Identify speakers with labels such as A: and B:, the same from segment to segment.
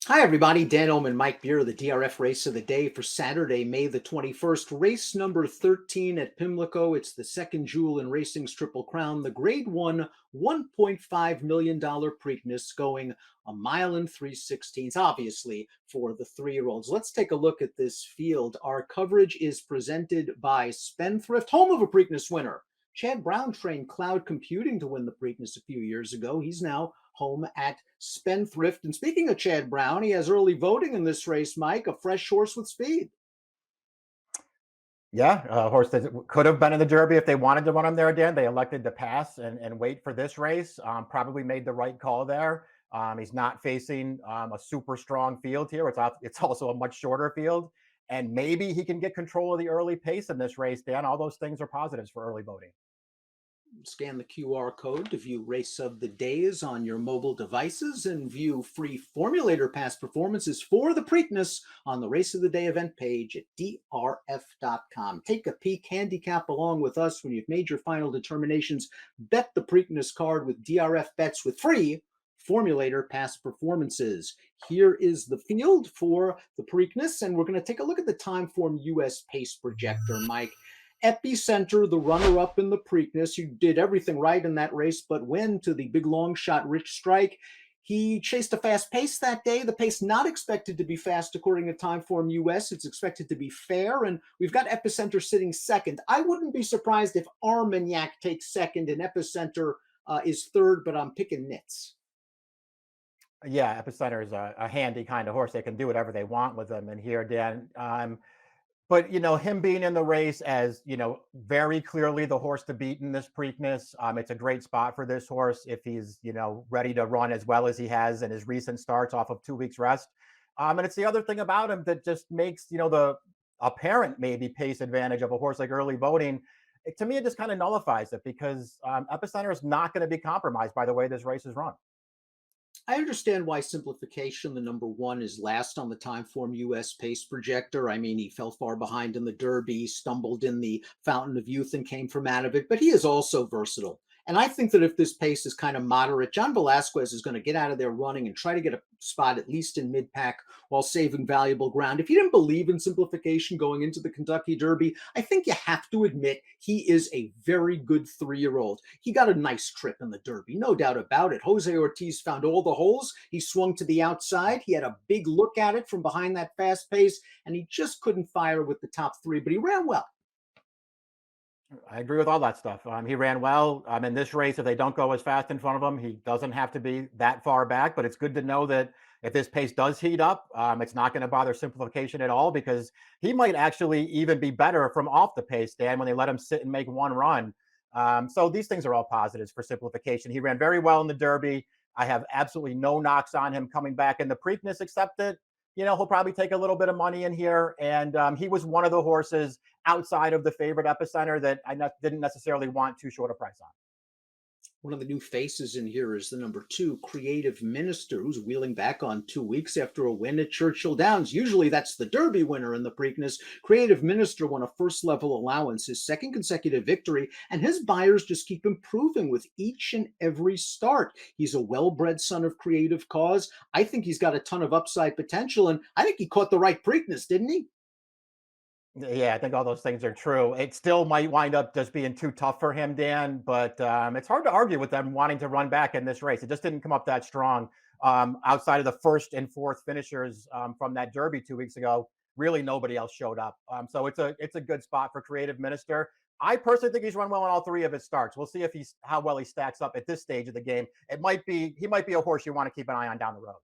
A: Hi, everybody. Dan Illman, Mike Beer, the DRF race of the day for Saturday, May the 21st. Race number 13 at Pimlico. It's the second jewel in racing's Triple Crown, the Grade 1 $1.5 million Preakness, going a mile and 3/16, obviously, for the 3-year-olds. Let's take a look at this field. Our coverage is presented by Spendthrift, home of a Preakness winner. Chad Brown trained cloud computing to win the Preakness a few years ago. He's now home at Spendthrift. And speaking of Chad Brown, he has early voting in this race, Mike, a fresh horse with speed.
B: Yeah, a horse that could have been in the Derby if they wanted to run him there, Dan. They elected to pass and wait for this race. Probably made the right call there. He's not facing a super strong field here. It's also a much shorter field. And maybe he can get control of the early pace in this race, Dan. All those things are positives for early voting.
A: Scan the QR code to view race of the days on your mobile devices and view free formulator past performances for the Preakness on the race of the day event page at drf.com. Take a peek, handicap along with us when you've made your final determinations. Bet the Preakness card with DRF Bets with free formulator past performances. Here is the field for the Preakness, and we're going to take a look at the Timeform US pace projector, Mike. Epicenter, the runner-up in the Preakness, who did everything right in that race but win to the big long shot Rich Strike. He chased a fast pace that day. The pace not expected to be fast according to Timeform US. It's expected to be fair, and we've got Epicenter sitting second. I wouldn't be surprised if Armagnac takes second and Epicenter is third, but I'm picking nits.
B: Yeah, Epicenter is a handy kind of horse. They can do whatever they want with them. And here, Dan, but him being in the race as very clearly the horse to beat in this Preakness. It's a great spot for this horse if he's ready to run as well as he has in his recent starts off of 2 weeks rest. And it's the other thing about him that just makes the apparent maybe pace advantage of a horse like early voting. To me, it just kind of nullifies it because Epicenter is not going to be compromised by the way this race is run.
A: I understand why simplification, the number one, is last on the Timeform US pace projector. I mean, he fell far behind in the Derby, stumbled in the Fountain of Youth and came from out of it, but he is also versatile. And I think that if this pace is kind of moderate, John Velasquez is going to get out of there running and try to get a spot at least in mid-pack while saving valuable ground. If you didn't believe in simplification going into the Kentucky Derby, I think you have to admit he is a very good 3-year-old. He got a nice trip in the Derby, no doubt about it. Jose Ortiz found all the holes. He swung to the outside. He had a big look at it from behind that fast pace, and he just couldn't fire with the top three, but he ran well.
B: I agree with all that stuff. He ran well in this race. If they don't go as fast in front of him, he doesn't have to be that far back. But it's good to know that if this pace does heat up, it's not going to bother simplification at all because he might actually even be better from off the pace, Dan, when they let him sit and make one run. So these things are all positives for simplification. He ran very well in the Derby. I have absolutely no knocks on him coming back in the Preakness, except that he'll probably take a little bit of money in here. And he was one of the horses outside of the favorite Epicenter that I didn't necessarily want too short a price on.
A: One of the new faces in here is the number 2, Creative Minister, who's wheeling back on 2 weeks after a win at Churchill Downs. Usually that's the Derby winner in the Preakness. Creative Minister won a first-level allowance, his second consecutive victory, and his buyers just keep improving with each and every start. He's a well-bred son of Creative Cause. I think he's got a ton of upside potential, and I think he caught the right Preakness, didn't he?
B: Yeah, I think all those things are true. It still might wind up just being too tough for him, Dan, but it's hard to argue with them wanting to run back in this race. It just didn't come up that strong. Outside of the first and fourth finishers from that Derby 2 weeks ago, really nobody else showed up. So it's a good spot for Creative Minister. I personally think he's run well in all 3 of his starts. We'll see if how well he stacks up at this stage of the game. He might be a horse you want to keep an eye on down the road.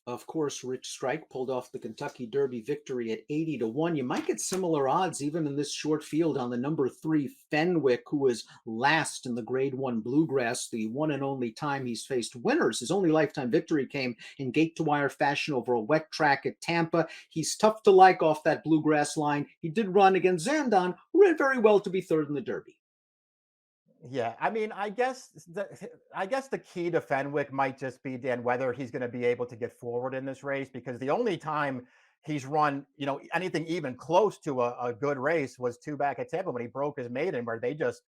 A: Of course, Rich Strike pulled off the Kentucky Derby victory at 80-1. You might get similar odds even in this short field on the number 3, Fenwick, who was last in the Grade 1 Bluegrass, the one and only time he's faced winners. His only lifetime victory came in gate-to-wire fashion over a wet track at Tampa. He's tough to like off that Bluegrass line. He did run against Zandon, who ran very well to be third in the Derby.
B: Yeah, I mean, I guess the key to Fenwick might just be, Dan, whether he's going to be able to get forward in this race, because the only time he's run, anything even close to a good race was 2 back at Tampa when he broke his maiden, where they just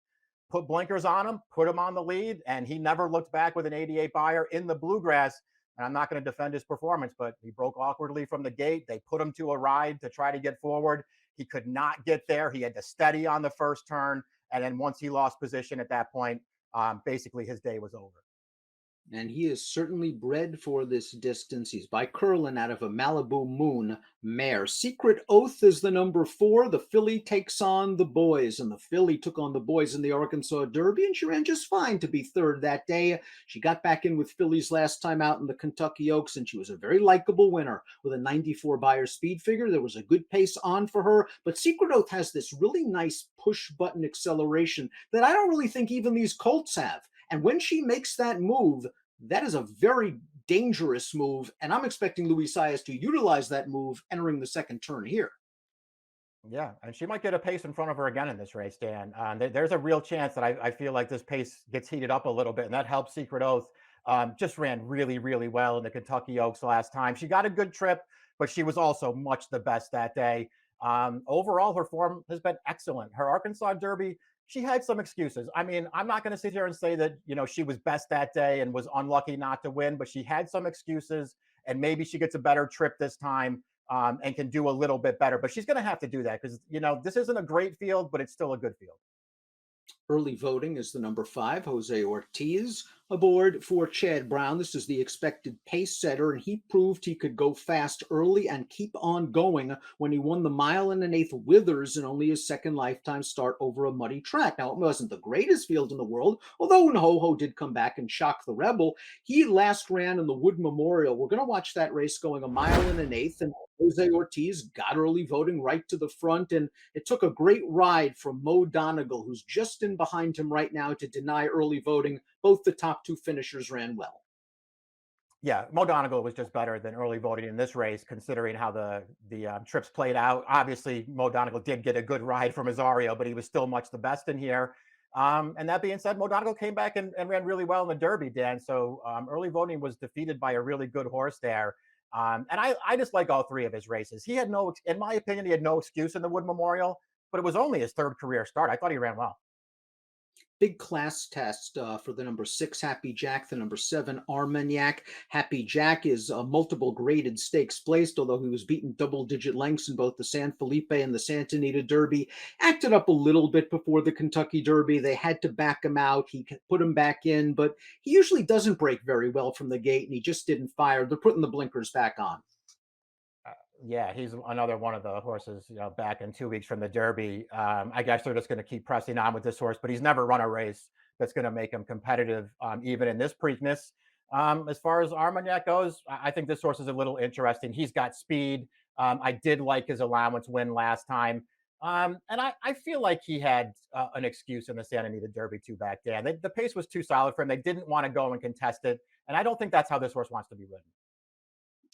B: put blinkers on him, put him on the lead, and he never looked back with an 88 buyer in the Bluegrass. And I'm not going to defend his performance, but he broke awkwardly from the gate. They put him to a ride to try to get forward. He could not get there. He had to steady on the first turn. And then once he lost position at that point, basically his day was over.
A: And he is certainly bred for this distance. He's by Curlin out of a Malibu Moon mare. Secret Oath is the number 4. The filly takes on the boys, and the filly took on the boys in the Arkansas Derby, and she ran just fine to be third that day. She got back in with fillies last time out in the Kentucky Oaks, and she was a very likable winner with a 94 Beyer speed figure. There was a good pace on for her, but Secret Oath has this really nice push button acceleration that I don't really think even these colts have. And when she makes that move, that is a very dangerous move. And I'm expecting Luis Saez to utilize that move entering the second turn here.
B: Yeah, and she might get a pace in front of her again in this race, Dan. There's a real chance that I feel like this pace gets heated up a little bit, and that helps Secret Oath. Just ran really, really well in the Kentucky Oaks last time. She got a good trip, but she was also much the best that day. Overall, her form has been excellent. Her Arkansas Derby, she had some excuses. I mean, I'm not going to sit here and say that she was best that day and was unlucky not to win, but she had some excuses, and maybe she gets a better trip this time and can do a little bit better. But she's going to have to do that because this isn't a great field, but it's still a good field.
A: Early voting is the number 5, Jose Ortiz, aboard for Chad Brown. This is the expected pace setter, and he proved he could go fast early and keep on going when he won the 1.125 Withers in only his second lifetime start over a muddy track. Now, it wasn't the greatest field in the world, although Ho did come back and shock the Rebel. He last ran in the Wood Memorial. We're going to watch that race going a 1.125, and Jose Ortiz got early voting right to the front, and it took a great ride from Mo Donegal, who's just in behind him right now, to deny early voting. Both the top 2 finishers ran well.
B: Yeah, Mo Donegal was just better than early voting in this race, considering how the trips played out. Obviously, Mo Donegal did get a good ride from Azario, but he was still much the best in here. And that being said, Mo Donegal came back and ran really well in the Derby, Dan. So early voting was defeated by a really good horse there. And I just like all 3 of his races. He had no, in my opinion, he had no excuse in the Wood Memorial, but it was only his 3rd career start. I thought he ran well.
A: Big class test for the number 6 Happy Jack, the number 7 Armagnac. Happy Jack is multiple graded stakes placed, although he was beaten double-digit lengths in both the San Felipe and the Santa Anita Derby. Acted up a little bit before the Kentucky Derby. They had to back him out. He put him back in, but he usually doesn't break very well from the gate, and he just didn't fire. They're putting the blinkers back on.
B: Yeah, he's another one of the horses, back in 2 weeks from the Derby. I guess they're just going to keep pressing on with this horse, but he's never run a race that's going to make him competitive, even in this Preakness. As far as Armagnac goes, I think this horse is a little interesting. He's got speed. I did like his allowance win last time. And I feel like he had an excuse in the Santa Anita Derby too back there. The pace was too solid for him. They didn't want to go and contest it. And I don't think that's how this horse wants to be ridden.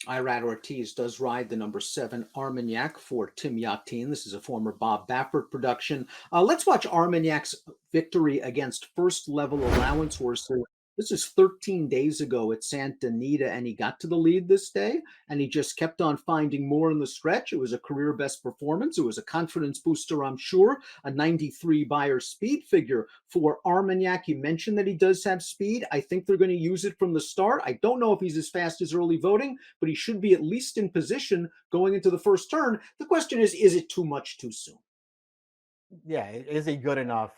A: Irad Ortiz does ride the number 7 Armagnac for Tim Yatin. This is a former Bob Baffert production. Let's watch Armagnac's victory against first level allowance horses. This is 13 days ago at Santa Anita, and he got to the lead this day, and he just kept on finding more in the stretch. It was a career best performance. It was a confidence booster, I'm sure. A 93 Beyer speed figure for Armagnac. You mentioned that he does have speed. I think they're going to use it from the start. I don't know if he's as fast as early voting, but he should be at least in position going into the first turn. The question is it too much too soon?
B: Yeah, is he good enough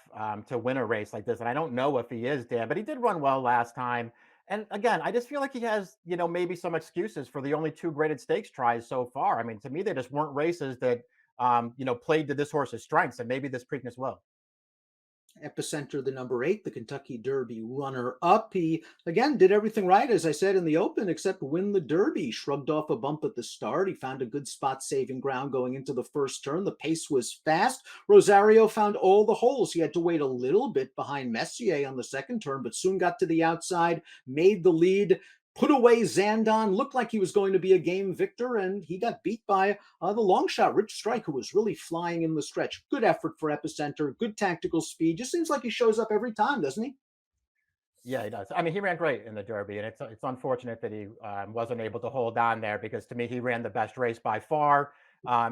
B: to win a race like this? And I don't know if he is, Dan, but he did run well last time. And again, I just feel like he has, maybe some excuses for the only 2 graded stakes tries so far. I mean, to me, they just weren't races that, played to this horse's strengths, and maybe this Preakness will.
A: Epicenter, the number 8, the Kentucky Derby runner-up. He, again, did everything right, as I said in the open, except win the Derby. Shrugged off a bump at the start. He found a good spot-saving ground going into the first turn. The pace was fast. Rosario found all the holes. He had to wait a little bit behind Messier on the second turn, but soon got to the outside, made the lead, put away Zandon, looked like he was going to be a game victor, and he got beat by the long shot, Rich Strike, who was really flying in the stretch. Good effort for Epicenter, good tactical speed. Just seems like he shows up every time, doesn't he?
B: Yeah, he does. I mean, he ran great in the Derby, and it's unfortunate that he wasn't able to hold on there because to me, he ran the best race by far.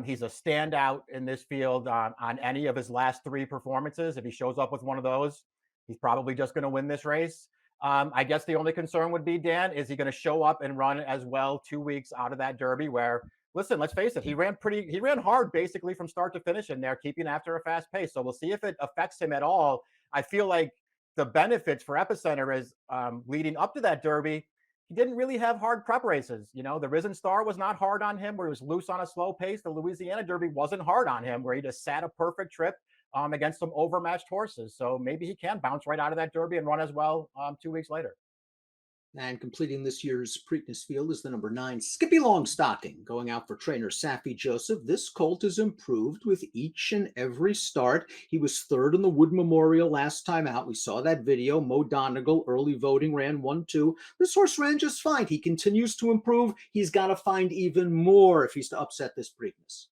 B: He's a standout in this field on any of his last 3 performances. If he shows up with one of those, he's probably just going to win this race. I guess the only concern would be, Dan, is he going to show up and run as well 2 weeks out of that Derby where, listen, let's face it, he ran hard basically from start to finish in there, keeping after a fast pace. So we'll see if it affects him at all. I feel like the benefits for Epicenter is leading up to that Derby. He didn't really have hard prep races. You know, the Risen Star was not hard on him where he was loose on a slow pace. The Louisiana Derby wasn't hard on him where he just sat a perfect trip against some overmatched horses. So maybe he can bounce right out of that Derby and run as well 2 weeks later.
A: And completing this year's Preakness field is the number 9, Skippy Longstocking, going out for trainer Safi Joseph. This colt has improved with each and every start. He was third in the Wood Memorial last time out. We saw that video. Mo Donegal, early voting, ran 1-2. This horse ran just fine. He continues to improve. He's got to find even more if he's to upset this Preakness.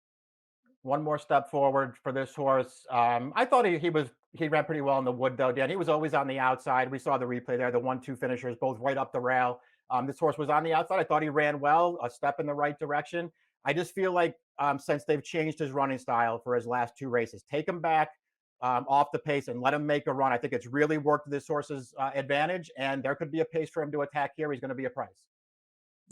B: One more step forward for this horse. I thought he ran pretty well in the Wood though, Dan. He was always on the outside. We saw the replay there, the 1-2 finishers, both right up the rail. This horse was on the outside. I thought he ran well, a step in the right direction. I just feel like since they've changed his running style for his last 2 races, take him back off the pace and let him make a run. I think it's really worked to this horse's advantage, and there could be a pace for him to attack here. He's going to be a price.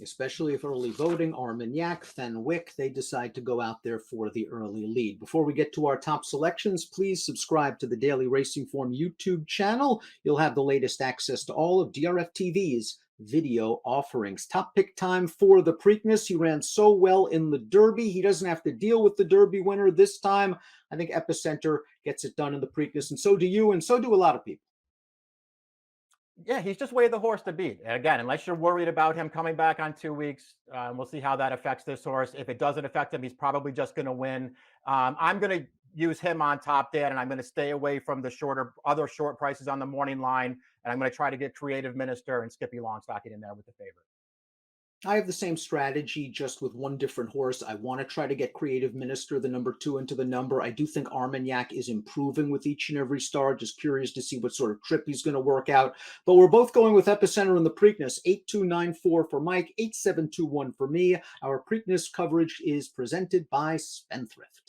A: Especially if early voting, Armagnac, Fenwick, they decide to go out there for the early lead. Before we get to our top selections, please subscribe to the Daily Racing Form YouTube channel. You'll have the latest access to all of DRFTV's video offerings. Top pick time for the Preakness. He ran so well in the Derby. He doesn't have to deal with the Derby winner this time. I think Epicenter gets it done in the Preakness, and so do you, and so do a lot of people.
B: Yeah, he's just way the horse to beat. And again, unless you're worried about him coming back on 2 weeks, we'll see how that affects this horse. If it doesn't affect him, he's probably just going to win. I'm going to use him on top, Dan, and I'm going to stay away from the other short prices on the morning line. And I'm going to try to get Creative Minister and Skippy Longstocking in there with the favorite.
A: I have the same strategy, just with one different horse. I want to try to get Creative Minister, the number 2, into the number. I do think Armagnac is improving with each and every start. Just curious to see what sort of trip he's going to work out. But we're both going with Epicenter in the Preakness. 8294 for Mike, 8721 for me. Our Preakness coverage is presented by Spendthrift.